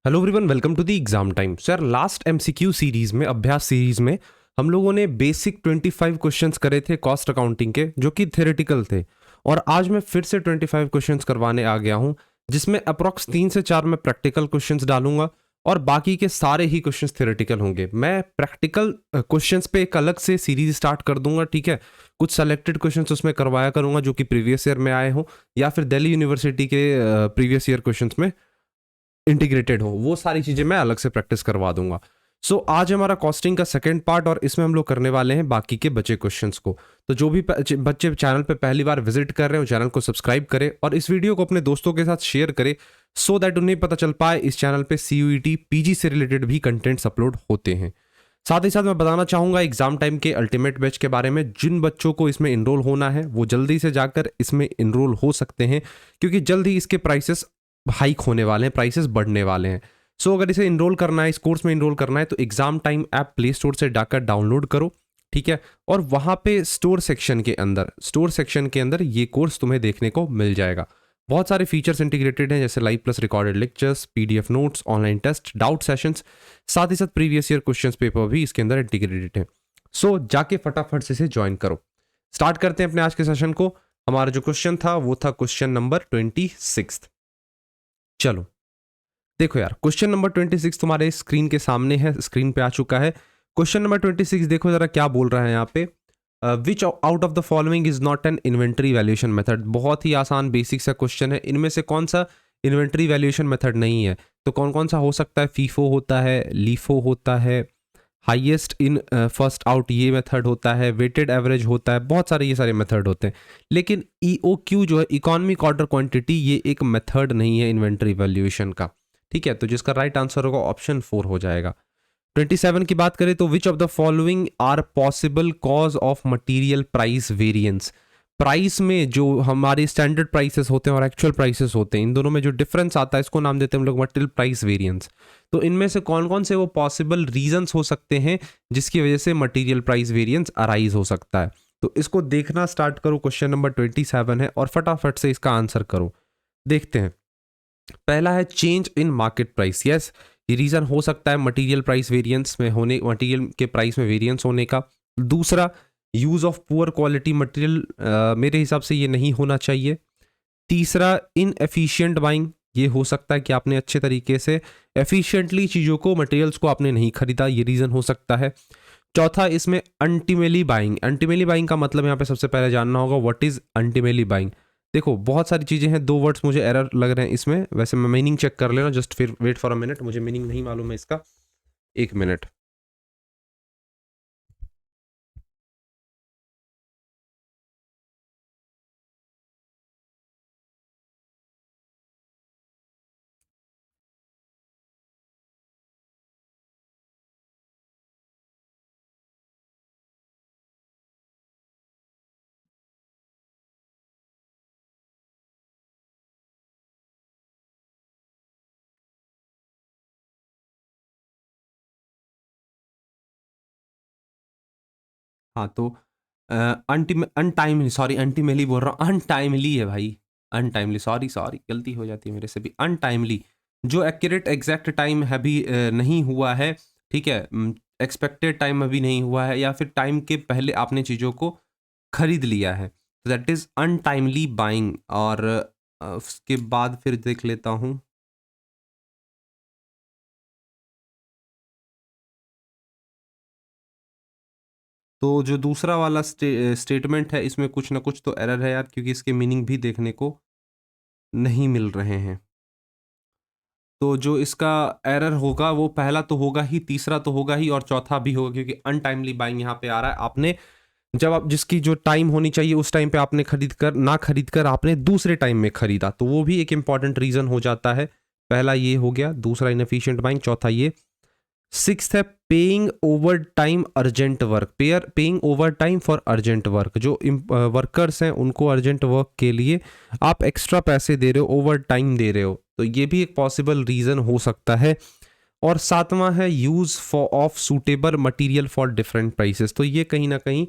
Hello everyone, welcome to the exam time. Sir, last MCQ series में, अभ्यास series में हम लोगों ने बेसिक 25 क्वेश्चंस करे थे कॉस्ट अकाउंटिंग के, जो कि थ्योरेटिकल थे। और आज मैं फिर से 25 क्वेश्चंस करवाने आ गया हूं, जिसमें अप्रॉक्स 3 से 4 मैं प्रैक्टिकल क्वेश्चंस डालूंगा और बाकी के सारे ही क्वेश्चंस थ्योरेटिकल होंगे। मैं प्रैक्टिकल क्वेश्चंस पे एक अलग से सीरीज स्टार्ट कर दूंगा, ठीक है। कुछ सेलेक्टेड क्वेश्चंस उसमें करवाया करूंगा जो कि प्रीवियस ईयर में आए हों या फिर दिल्ली यूनिवर्सिटी के प्रीवियस ईयर क्वेश्चंस में इंटीग्रेटेड हो, वो सारी चीजें मैं अलग से प्रैक्टिस करवा दूंगा। आज हमारा कॉस्टिंग का सेकंड पार्ट, और इसमें हम लोग करने वाले हैं बाकी के बचे क्वेश्चंस को। तो जो भी बच्चे चैनल पे पहली बार विजिट कर रहे हो, चैनल को सब्सक्राइब करें और इस वीडियो को अपने दोस्तों के साथ शेयर करें, सो दैट उन्हें पता चल पाए इस चैनल पे सीयूईटी पीजी से रिलेटेड भी कंटेंट्स अपलोड होते हैं। साथ ही साथ मैं बताना चाहूंगा एग्जाम टाइम के अल्टीमेट बैच के बारे में। जिन बच्चों को इसमें इनरोल होना है वो जल्दी से जाकर इसमें इनरोल हो सकते हैं, क्योंकि जल्द ही इसके प्राइसेस हाइक होने वाले हैं, प्राइसेस बढ़ने वाले हैं। अगर इसे इनरोल करना है, इस कोर्स में इनरोल करना है, तो exam time app play store से जाकर डाउनलोड करो, ठीक है। और वहां पे स्टोर सेक्शन के अंदर ये कोर्स तुम्हें देखने को मिल जाएगा। बहुत सारे फीचर्स इंटीग्रेटेड हैं, जैसे live plus recorded lectures, PDF notes, online test, doubt sessions, साथ ही साथ प्रीवियस ईयर क्वेश्चंस पेपर भी इसके अंदर इंटीग्रेटेड है। जाके फटाफट से इसे ज्वाइन करो। स्टार्ट करते हैं अपने आज के सेशन को। हमारा जो क्वेश्चन था वो था क्वेश्चन नंबर 26। चलो देखो यार, क्वेश्चन नंबर 26 तुम्हारे स्क्रीन के सामने है, स्क्रीन पे आ चुका है। क्वेश्चन नंबर 26 देखो जरा क्या बोल रहा है यहाँ पे। विच out of the following is not an inventory valuation method. बहुत ही आसान बेसिक सा क्वेश्चन है। इनमें से कौन सा इन्वेंट्री वैल्यूएशन मेथड नहीं है? तो कौन कौन सा हो सकता है? फीफो होता है, लीफो होता है, हाईएस्ट इन फर्स्ट आउट ये मेथड होता है, वेटेड एवरेज होता है, बहुत सारे ये सारे मेथड होते हैं। लेकिन ईओक्यू जो है, इकोनॉमिक ऑर्डर क्वांटिटी, ये एक मेथड नहीं है इन्वेंट्री वैल्यूएशन का, ठीक है। तो जिसका राइट आंसर होगा ऑप्शन 4 हो जाएगा। 27 की बात करें तो which of the following are possible cause of material price variance. Price में जो हमारे स्टैंडर्ड प्राइसेस होते हैं और एक्चुअल प्राइसेस होते हैं, इन दोनों में जो डिफरेंस आता है, इसको नाम देते हैं हम लोग मटेरियल प्राइस वेरिएंस। तो इनमें से कौन कौन से वो पॉसिबल रीजंस हो सकते हैं जिसकी वजह से मटेरियल प्राइस वेरिएंस अराइज हो सकता है? तो इसको देखना स्टार्ट करो। क्वेश्चन नंबर 27 है और फटाफट से इसका आंसर करो। देखते हैं। पहला है change in market price. Yes, ये रीजन हो सकता है मटेरियल प्राइस वेरिएंस में होने, मटेरियल के प्राइस में वेरिएंस होने का। दूसरा, use of poor quality material, मेरे हिसाब से ये नहीं होना चाहिए। तीसरा, इनएफिशिएंट बाइंग, ये हो सकता है कि आपने अच्छे तरीके से एफिशिएंटली चीज़ों को, मटेरियल्स को आपने नहीं खरीदा, ये रीज़न हो सकता है। चौथा, इसमें अल्टीमेटली बाइंग। अल्टीमेटली बाइंग का मतलब यहाँ पे सबसे पहले जानना होगा व्हाट इज अल्टीमेटली बाइंग। देखो बहुत सारी चीज़ें हैं, 2 वर्ड्स मुझे एरर लग रहे हैं इसमें। वैसे मैं मीनिंग चेक कर लेना, जस्ट फिर वेट फॉर अ मिनट, मुझे मीनिंग नहीं मालूम है इसका। 1 मिनट। हाँ तो अनटाइमली, सॉरी अनटिमेली बोल रहा हूँ, अनटाइमली है भाई। अनटाइमली, सॉरी सॉरी, गलती हो जाती है मेरे से भी। अनटाइमली, जो एक्यूरेट एग्जैक्ट टाइम है अभी नहीं हुआ है, ठीक है। एक्सपेक्टेड टाइम अभी नहीं हुआ है, या फिर टाइम के पहले आपने चीज़ों को खरीद लिया है, दैट इज अनटाइमली बाइंग। और उसके बाद फिर देख लेता हूँ। तो जो दूसरा वाला स्टेटमेंट है, इसमें कुछ ना कुछ तो एरर है यार, क्योंकि इसके मीनिंग भी देखने को नहीं मिल रहे हैं। तो जो इसका एरर होगा वो पहला तो होगा ही, तीसरा तो होगा ही, और चौथा भी होगा, क्योंकि अनटाइमली बाइंग यहाँ पे आ रहा है। आपने जब आप, जिसकी जो टाइम होनी चाहिए उस टाइम पे आपने खरीद कर आपने दूसरे टाइम में खरीदा, तो वो भी एक इंपॉर्टेंट रीजन हो जाता है। पहला ये हो गया, दूसरा इनएफिशिएंट बाइंग, चौथा ये। सिक्स्थ है paying over time urgent work. Paying over time for urgent work, जो वर्कर्स हैं उनको अर्जेंट वर्क के लिए आप एक्स्ट्रा पैसे दे रहे हो, ओवर टाइम दे रहे हो, तो ये भी एक पॉसिबल रीजन हो सकता है। और सातवां है use for of suitable material for different prices. तो ये कहीं ना कहीं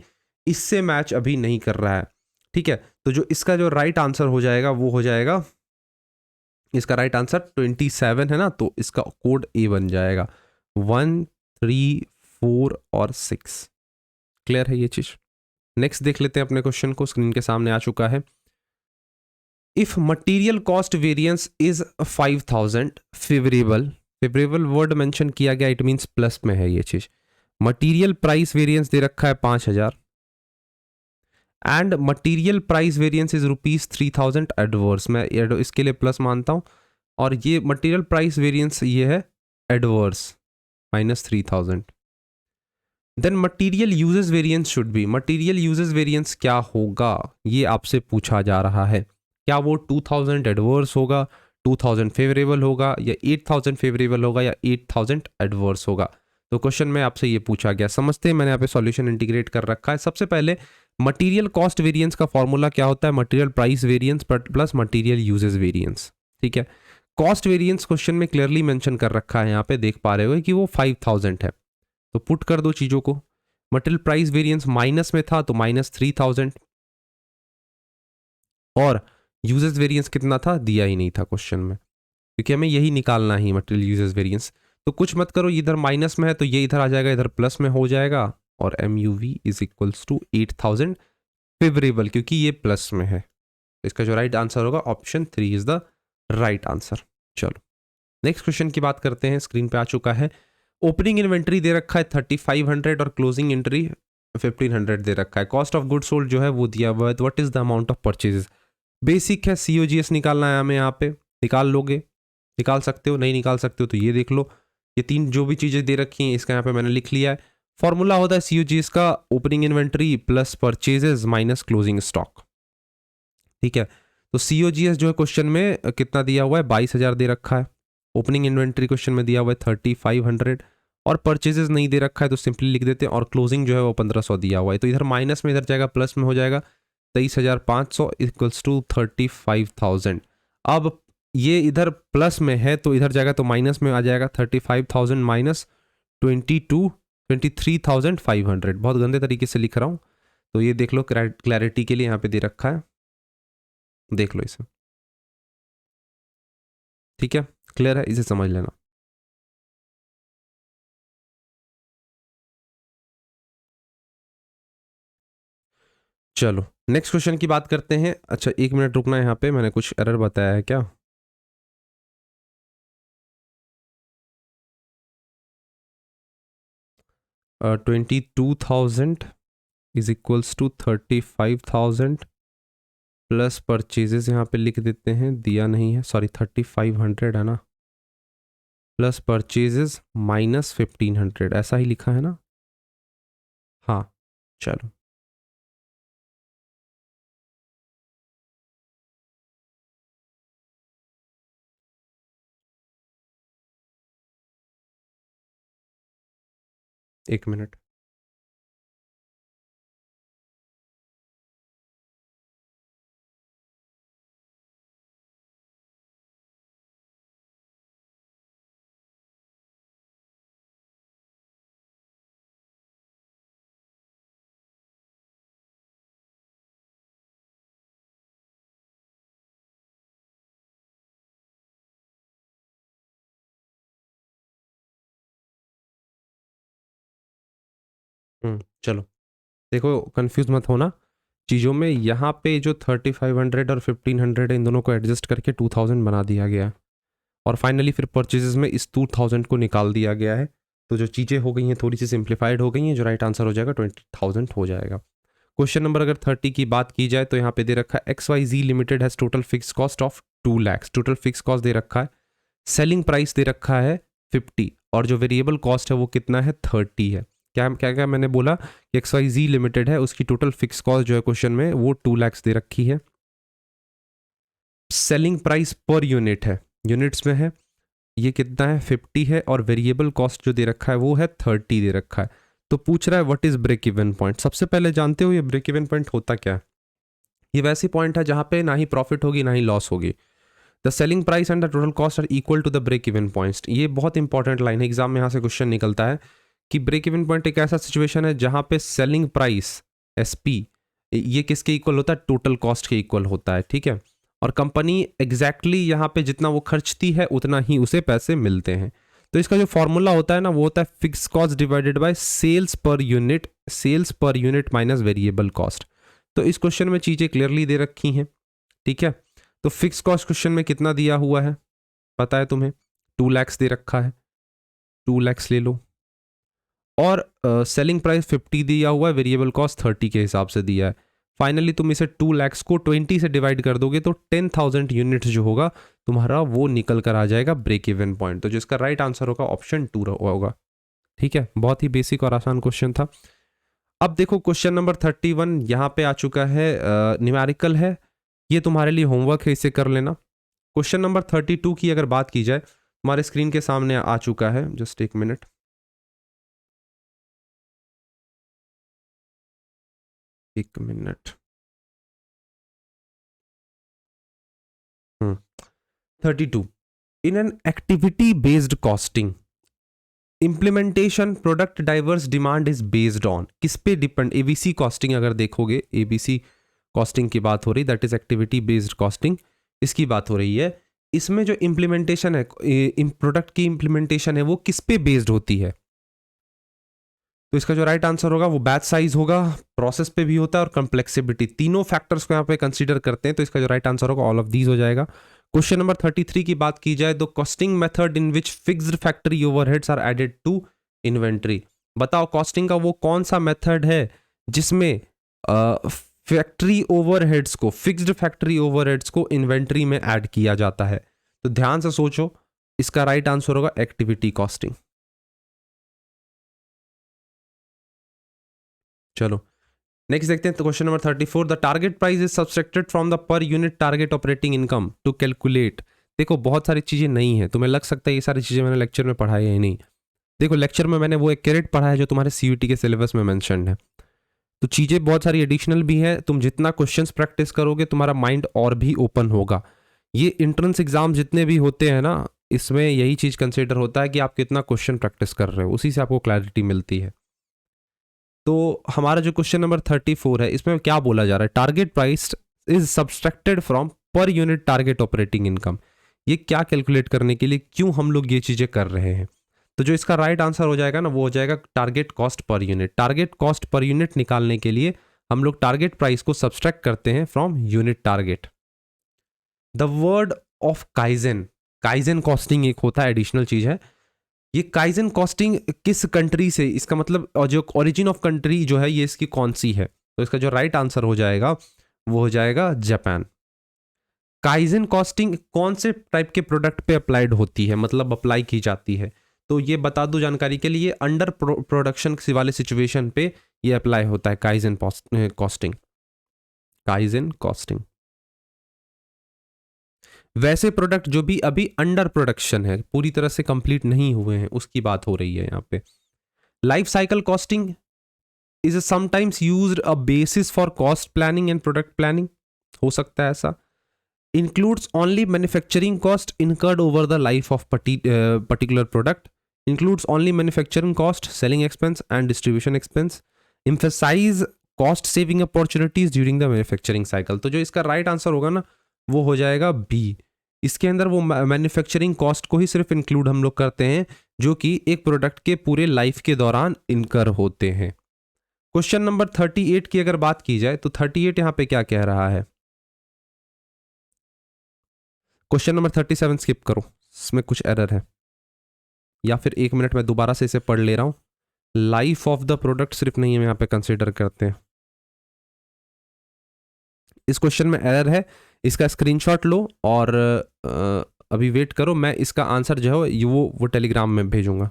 इससे मैच अभी नहीं कर रहा है, ठीक है। तो जो इसका जो राइट आंसर हो जाएगा वो हो जाएगा इसका राइट आंसर 27 है ना, तो इसका कोड ए बन जाएगा। 1, 3, 4 और 6। क्लियर है ये चीज। नेक्स्ट देख लेते हैं अपने क्वेश्चन को, स्क्रीन के सामने आ चुका है। If material cost variance is 5000 favourable, favourable word mention किया गया, इट मींस प्लस में है ये चीज। मटीरियल प्राइस वेरिएंस दे रखा है 5000 and material price variance is ₹3000 adverse, मैं इसके लिए प्लस मानता हूं, और ये मटीरियल प्राइस वेरिएंस ये है adverse -3000। Then material usage variance should be, material usage variance क्या होगा ये आपसे पूछा जा रहा है। क्या वो 2000 एडवर्स होगा, 2000 फेवरेबल होगा, या 8000 फेवरेबल होगा, या 8000 एडवर्स होगा? तो क्वेश्चन में आपसे ये पूछा गया। समझते हैं, मैंने यहाँ पे सॉल्यूशन इंटीग्रेट कर रखा है। सबसे पहले मटीरियल कॉस्ट वेरिएंस का फॉर्मूला क्या होता है? Material price variance plus material usage variance. ठीक है, कॉस्ट वेरिएंस क्वेश्चन में क्लियरली मेंशन कर रखा है, यहाँ पे देख पा रहे हो कि वो 5000 है, तो पुट कर दो चीजों को। मटेरियल प्राइस वेरिएंस माइनस में था तो -3000, और यूजेस वेरिएंस कितना था दिया ही नहीं था क्वेश्चन में, क्योंकि हमें यही निकालना ही मटेरियल यूजेस वेरिएंस। तो कुछ मत करो, इधर माइनस में है तो ये इधर आ जाएगा, इधर प्लस में हो जाएगा, और MUV is equals to 8000 favourable, क्योंकि ये प्लस में है। इसका जो राइट आंसर होगा option 3 is the right answer. चलो नेक्स्ट क्वेश्चन की बात करते हैं, स्क्रीन पे आ चुका है। ओपनिंग इन्वेंट्री दे रखा है 3500 और क्लोजिंग एंट्री 1500 दे रखा है। कॉस्ट ऑफ गुड सोल्ड जो है वो दिया हुआ है, तो what is the amount of purchases? Basic है, COGS निकालना है हमें। यहाँ पे निकाल लोगे, निकाल सकते हो, नहीं निकाल सकते हो तो ये देख लो। ये तीन जो भी चीज़ें दे रखी हैं इसका यहाँ पे मैंने लिख लिया है। फॉर्मूला होता है COGS का opening inventory plus purchases minus closing stock. ठीक है, तो COGS जो है क्वेश्चन में कितना दिया हुआ है? 22000 दे रखा है। ओपनिंग इन्वेंट्री क्वेश्चन में दिया हुआ है 3500, और परचेजेस नहीं दे रखा है तो सिंपली लिख देते हैं, और क्लोजिंग जो है वो 1500 दिया हुआ है। तो इधर माइनस में इधर जाएगा, प्लस में हो जाएगा 23500 इक्वल्स टू 35,000। अब ये इधर प्लस में है तो इधर जाएगा तो माइनस में आ जाएगा, 35,000 माइनस 23,500। बहुत गंदे तरीके से लिख रहा हूँ, तो ये देख लो क्लैरिटी के लिए यहाँ पे दे रखा है, देख लो इसे। ठीक है, क्लियर है, इसे समझ लेना। चलो नेक्स्ट क्वेश्चन की बात करते हैं। अच्छा 1 मिनट रुकना है, यहाँ पे मैंने कुछ एरर बताया है क्या? uh, 22,000 is equals to 35,000 plus purchases यहाँ पे लिख देते हैं, दिया नहीं है, सॉरी 3500 है ना, प्लस परचेजेस माइनस 1500, ऐसा ही लिखा है ना? हाँ चलो, एक मिनट। चलो देखो, कंफ्यूज मत होना चीज़ों में। यहाँ पे जो 3500 और 1500 है, इन दोनों को एडजस्ट करके 2000 बना दिया गया है, और फाइनली फिर परचेजेस में इस 2000 को निकाल दिया गया है। तो जो चीज़ें हो गई हैं थोड़ी सी सिंप्लीफाइड हो गई हैं, जो राइट आंसर हो जाएगा 20,000 हो जाएगा। क्वेश्चन नंबर अगर 30 की बात की जाए तो यहाँ पे दे रखा है XYZ limited has total fix cost of 2 lakh. Total fix cost दे रखा है, सेलिंग प्राइस दे रखा है 50, और जो वेरिएबल कॉस्ट है वो कितना है? 30 है। क्या क्या क्या मैंने बोला कि XYZ लिमिटेड है, उसकी टोटल फिक्स कॉस्ट जो है क्वेश्चन में वो 2 लाख दे रखी है। सेलिंग प्राइस पर यूनिट है, यूनिट्स में है, ये कितना है? 50 है, और वेरिएबल कॉस्ट जो दे रखा है वो है 30 दे रखा है। तो पूछ रहा है what is break even point. सबसे पहले जानते हो ये ब्रेक इवन पॉइंट होता क्या है? ये वैसी पॉइंट है जहां पे ना ही प्रॉफिट होगी ना ही लॉस होगी। The selling price and the total cost are equal to the break even points. ये बहुत इंपॉर्टेंट लाइन है, एग्जाम में यहाँ से क्वेश्चन निकलता है कि ब्रेक इवन पॉइंट एक ऐसा सिचुएशन है जहां पे सेलिंग प्राइस SP ये किसके इक्वल होता है? टोटल कॉस्ट के इक्वल होता है। ठीक है, और कंपनी एग्जैक्टली यहाँ पे जितना वो खर्चती है उतना ही उसे पैसे मिलते हैं। तो इसका जो फॉर्मूला होता है ना वो होता है fix cost divided by sales per unit minus variable cost. तो इस क्वेश्चन में चीज़ें क्लियरली दे रखी हैं, ठीक है। तो फिक्स कॉस्ट क्वेश्चन में कितना दिया हुआ है पता है तुम्हें, 2 lakhs दे रखा है, 2 lakhs ले लो। और सेलिंग प्राइस 50 दिया हुआ है, वेरिएबल कॉस्ट 30 के हिसाब से दिया है। फाइनली तुम इसे 2 lakhs को 20 से डिवाइड कर दोगे तो 10,000 यूनिट्स जो होगा तुम्हारा वो निकल कर आ जाएगा ब्रेक इवन पॉइंट। तो जिसका राइट आंसर होगा ऑप्शन 2 होगा, ठीक है। बहुत ही बेसिक और आसान क्वेश्चन था। अब देखो क्वेश्चन नंबर 31 यहाँ पे आ चुका है, न्यूमेरिकल है, ये तुम्हारे लिए होमवर्क है, इसे कर लेना। क्वेश्चन नंबर 32 की अगर बात की जाए तुम्हारे स्क्रीन के सामने आ चुका है, जस्ट एक मिनट। एक minute 32 in an activity based costing implementation product diverse demand is based on, किस पे डिपेंड, एबीसी कॉस्टिंग अगर देखोगे, एबीसी कॉस्टिंग की बात हो रही, that is activity based costing, इसकी बात हो रही है। इसमें जो इम्प्लीमेंटेशन है, प्रोडक्ट की इम्प्लीमेंटेशन है वो किस पे बेस्ड होती है। तो इसका जो राइट आंसर होगा वो बैच साइज होगा, प्रोसेस पे भी होता है और कॉम्प्लेक्सिबिलिटी, तीनों फैक्टर्स को यहाँ पे कंसीडर करते हैं। तो इसका जो राइट आंसर होगा ऑल ऑफ दीज हो जाएगा। क्वेश्चन नंबर 33 की बात की जाए, the costing method in which fixed factory overheads are added to inventory. बताओ कॉस्टिंग का वो कौन सा मेथड है जिसमें फैक्ट्री ओवरहेड्स को, फिक्स्ड फैक्ट्री ओवरहेड्स को इन्वेंट्री में ऐड किया जाता है। तो ध्यान से सोचो, इसका राइट आंसर होगा एक्टिविटी कॉस्टिंग। चलो नेक्स्ट देखते हैं। तो question number 34, the target price is subtracted from the per unit target operating income to calculate. देखो बहुत सारी चीजें नहीं है, तुम्हें लग सकता है ये सारी चीजें मैंने लेक्चर में पढ़ाई है ही नहीं। देखो लेक्चर में मैंने वो एक कैरेट पढ़ा है जो तुम्हारे सीयूटी के सिलेबस में मेंशन्ड है। तो चीजें बहुत सारी एडिशनल भी है, तुम जितना क्वेश्चंस प्रैक्टिस करोगे तुम्हारा माइंड और भी ओपन होगा। ये इंट्रेंस एग्जाम जितने भी होते हैं ना, इसमें यही चीज कंसिडर होता है कि आप कितना क्वेश्चन प्रैक्टिस कर रहे हो, उसी से आपको क्लैरिटी मिलती है। तो हमारा जो क्वेश्चन नंबर 34 है इसमें क्या बोला जा रहा है, target price is subtracted from पर यूनिट टारगेट ऑपरेटिंग इनकम। ये क्या कैलकुलेट करने के लिए, क्यों हम लोग ये चीजें कर रहे हैं। तो जो इसका राइट आंसर हो जाएगा ना वो हो जाएगा target cost per unit. Target cost per unit निकालने के लिए हम लोग टारगेट प्राइस को सब्सट्रैक्ट करते हैं from unit target. The word of kaizen, kaizen costing एक होता है, एडिशनल चीज है। ये काइजन कॉस्टिंग किस कंट्री से, इसका मतलब और जो ओरिजिन ऑफ कंट्री जो है ये इसकी कौन सी है। तो इसका जो राइट आंसर हो जाएगा वो हो जाएगा जापान। काइजन कॉस्टिंग कौन से टाइप के प्रोडक्ट पे अप्लाइड होती है, मतलब अप्लाई की जाती है। तो ये बता दो जानकारी के लिए, अंडर प्रोडक्शन वाले सिचुएशन पे ये अप्लाई होता है काइजन कॉस्टिंग। काइजन कॉस्टिंग वैसे प्रोडक्ट जो भी अभी अंडर प्रोडक्शन है, पूरी तरह से कंप्लीट नहीं हुए हैं, उसकी बात हो रही है यहाँ पे। Life cycle costing is sometimes used a basis for cost planning and product planning, हो सकता है ऐसा। Includes only manufacturing cost incurred over the life of particular product, includes only manufacturing cost, selling expense and distribution expense, emphasise cost saving opportunities during the manufacturing cycle. तो जो इसका right answer होगा ना वो हो जाएगा बी। इसके अंदर वो मैन्युफैक्चरिंग कॉस्ट को ही सिर्फ इंक्लूड हम लोग करते हैं जो कि एक प्रोडक्ट के पूरे लाइफ के दौरान इनकर होते हैं। क्वेश्चन नंबर 38 की अगर बात की जाए तो 38 यहां पे क्या कह रहा है, क्वेश्चन नंबर 37 स्किप करो, इसमें कुछ एरर है, या फिर एक मिनट में दोबारा से इसे पढ़ ले रहा हूं। लाइफ ऑफ द प्रोडक्ट सिर्फ नहीं हम यहां पे कंसिडर करते हैं, इस क्वेश्चन में एरर है, इसका स्क्रीनशॉट लो और अभी वेट करो, मैं इसका आंसर जो है वो टेलीग्राम में भेजूंगा।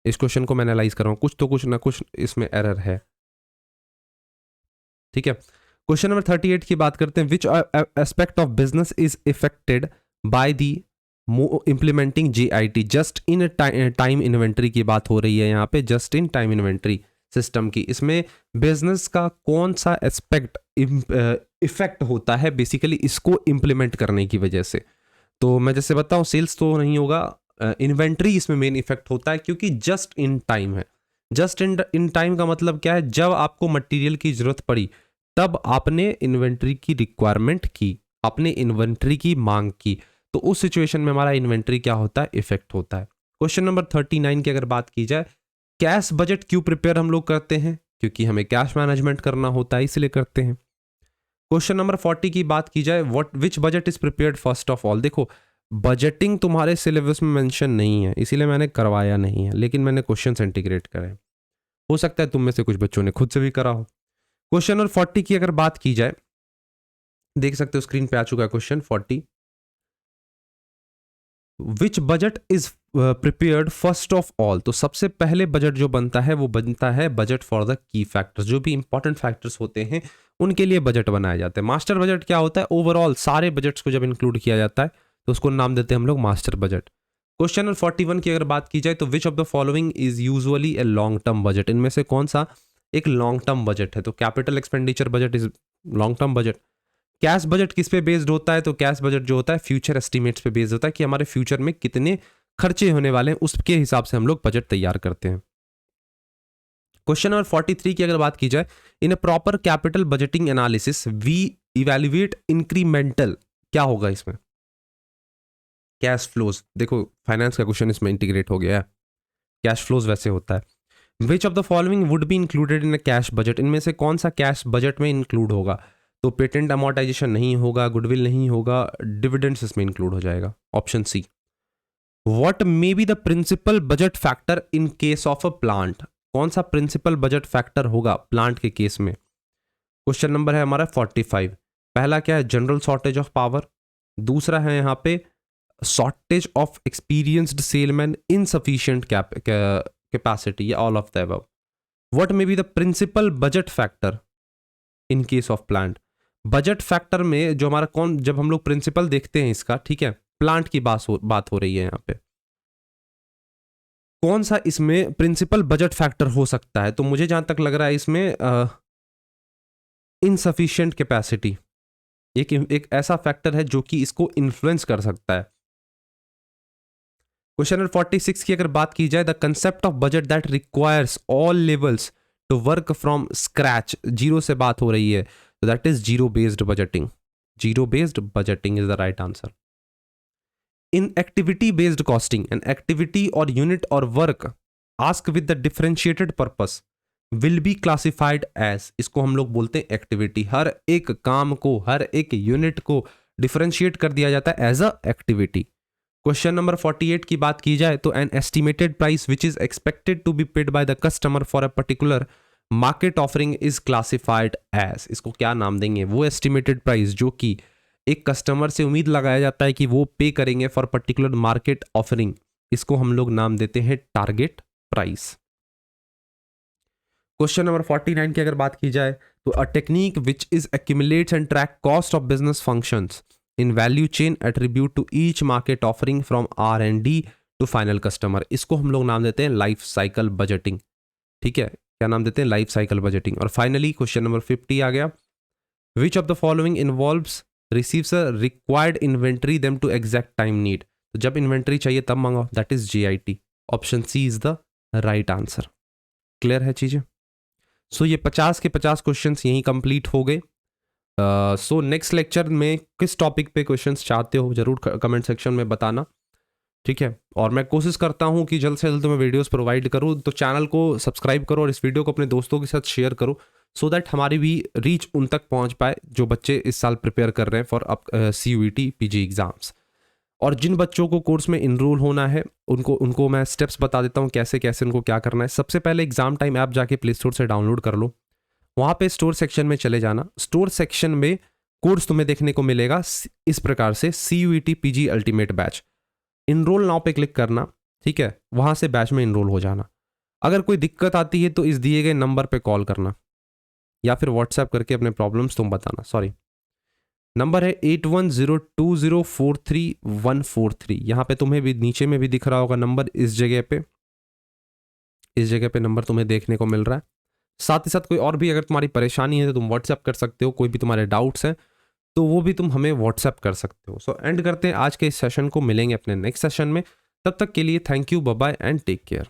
इस क्वेश्चन को मैं एनालाइज कर रहा हूँ, कुछ तो कुछ ना कुछ इसमें एरर है, ठीक है। क्वेश्चन नंबर 38 की बात करते हैं, which aspect of business is affected by the implementing JIT, just in time inventory की बात हो रही है यहाँ पे, just in time inventory system की। इसमें बिजनेस का कौन सा एस्पेक्ट इफेक्ट होता है बेसिकली इसको इम्प्लीमेंट करने की वजह से। तो मैं जैसे बताऊं, सेल्स तो नहीं होगा, इन्वेंट्री इसमें मेन इफेक्ट होता है क्योंकि जस्ट इन टाइम है। जस्ट इन टाइम का मतलब क्या है, जब आपको मटेरियल की जरूरत पड़ी तब आपने इन्वेंट्री की रिक्वायरमेंट की, अपने इन्वेंट्री की मांग की, तो उस सिचुएशन में हमारा इन्वेंट्री क्या होता है, इफेक्ट होता है। क्वेश्चन नंबर 39 की अगर बात की जाए, कैश बजट क्यों प्रिपेयर हम लोग करते हैं, क्योंकि हमें कैश मैनेजमेंट करना होता है इसलिए करते हैं। क्वेश्चन नंबर 40 की बात की जाए, what which budget is prepared first of all. देखो बजटिंग तुम्हारे सिलेबस में मेंशन नहीं है इसीलिए मैंने करवाया नहीं है, लेकिन मैंने क्वेश्चंस इंटीग्रेट करे, हो सकता है तुम में से कुछ बच्चों ने खुद से भी करा हो। क्वेश्चन नंबर 40 की अगर बात की जाए, देख सकते हो स्क्रीन पे आ चुका है question 40। Which budget is prepared first of all, तो सबसे पहले बजट जो बनता है वो बनता है budget for the key factors, जो भी इंपॉर्टेंट फैक्टर्स होते हैं उनके लिए बजट बनाए जाते हैं। मास्टर बजट क्या होता है, ओवरऑल सारे बजट्स को जब इंक्लूड किया जाता है तो उसको नाम देते हैं हम लोग मास्टर बजट। क्वेश्चन नंबर 41 की अगर बात की जाए, तो which of the following is usually a long term budget, इनमें से कौन सा एक लॉन्ग टर्म बजट है, तो capital expenditure budget is long term budget. Cash budget किस पे बेस्ड होता है, तो कैश बजट जो होता है फ्यूचर एस्टिमेट्स पे बेस्ड होता है कि हमारे फ्यूचर में कितने खर्चे होने वाले हैं उसके हिसाब से हम लोग बजट तैयार करते हैं। क्वेश्चन नंबर 43 की अगर बात की जाए, in a proper capital budgeting analysis we evaluate incremental, क्या होगा इसमें, कैश फ्लोज। देखो फाइनेंस का क्वेश्चन इसमें इंटीग्रेट हो गया है, कैश फ्लोज वैसे होता है। Which of the following would be included in a cash budget, इनमें से कौन सा कैश बजट में इंक्लूड होगा, तो पेटेंट अमोर्टाइजेशन नहीं होगा, गुडविल नहीं होगा, डिविडेंड्स इसमें इंक्लूड हो जाएगा, option C. What may be the principal budget factor in case of a plant, कौन सा प्रिंसिपल बजट फैक्टर होगा प्लांट के केस में। क्वेश्चन नंबर है हमारा 45। पहला क्या है, जनरल शॉर्टेज ऑफ पावर, दूसरा है यहाँ पे shortage of experienced salesman, insufficient capacity, या all of the above. What may be the principal budget factor in case of plant, budget factor में जो हमारा कौन, जब हम लोग प्रिंसिपल देखते हैं इसका, ठीक है, प्लांट की बात हो रही है यहाँ पे, कौन सा इसमें प्रिंसिपल बजट फैक्टर हो सकता है, तो मुझे जहां तक लग रहा है इसमें इनसफिशिएंट कैपेसिटी एक ऐसा फैक्टर है जो कि इसको इन्फ्लुएंस कर सकता है। क्वेश्चन नंबर 46 की अगर बात की जाए, the concept of budget that requires all levels to work from scratch, zero से बात हो रही है, तो that is zero based budgeting, zero based budgeting is the right answer. In activity based costing, an activity or unit or work ask with the differentiated purpose will be classified as, इसको हम लोग बोलते हैं activity, हर एक काम को, हर एक unit को डिफरेंशिएट कर दिया जाता है as a activity. Question number 48 की बात की जाए, तो an estimated price which is expected to be paid by the customer for a particular market offering is classified as, इसको क्या नाम देंगे, वो एस्टिमेटेड प्राइस जो कि एक कस्टमर से उम्मीद लगाया जाता है कि वो पे करेंगे फॉर पर्टिकुलर मार्केट ऑफरिंग, इसको हम लोग नाम देते हैं टारगेट प्राइस। क्वेश्चन नंबर 49 की अगर बात की जाए, तो a technique which is accumulates and track cost of business functions in value chain attribute to each market offering from R&D to final customer, इसको हम लोग नाम देते हैं लाइफ साइकिल बजटिंग, ठीक है, क्या नाम देते हैं, लाइफ साइकिल बजटिंग। और फाइनली क्वेश्चन नंबर 50 आ गया, which of the following involves receives a required inventory them to exact time need, तो जब इन्वेंट्री चाहिए तब मंगाओ, that is JIT, option C is the right answer. Clear है चीजें। सो ये 50 के 50 क्वेश्चंस यहीं कंप्लीट हो गए। सो नेक्स्ट लेक्चर में किस टॉपिक पे क्वेश्चंस चाहते हो जरूर कमेंट सेक्शन में बताना, ठीक है। और मैं कोशिश करता हूँ कि जल्द से जल्द मैं वीडियोस प्रोवाइड करूँ, तो चैनल को सब्सक्राइब करो और इस वीडियो को अपने दोस्तों के साथ शेयर करो, सो दैट हमारी भी रीच उन तक पहुँच पाए जो बच्चे इस साल प्रिपेयर कर रहे हैं फॉर CUET PG एग्जाम्स। और जिन बच्चों को कोर्स में इनरोल होना है उनको मैं स्टेप्स बता देता हूँ कैसे कैसे उनको क्या करना है। सबसे पहले एग्जाम टाइम ऐप जाके प्ले स्टोर से डाउनलोड कर लो, वहाँ पे स्टोर सेक्शन में चले जाना, स्टोर सेक्शन में कोर्स तुम्हें देखने को मिलेगा इस प्रकार से, CUET PG ultimate batch, enrol now पे क्लिक करना, ठीक है, वहाँ से बैच में इनरोल हो जाना। अगर कोई दिक्कत आती है तो इस दिए गए नंबर पे कॉल करना या फिर व्हाट्सएप करके अपने प्रॉब्लम्स तुम बताना। सॉरी, नंबर है 8102043143, यहाँ पे तुम्हें भी नीचे में भी दिख रहा होगा नंबर, इस जगह पे नंबर तुम्हें देखने को मिल रहा है। साथ ही साथ कोई और भी अगर तुम्हारी परेशानी है तो तुम व्हाट्सएप कर सकते हो, कोई भी तुम्हारे डाउट्स हैं तो वो भी तुम हमें व्हाट्सएप कर सकते हो। सो एंड करते हैं आज के इस सेशन को, मिलेंगे अपने नेक्स्ट सेशन में, तब तक के लिए thank you, bye bye and take care.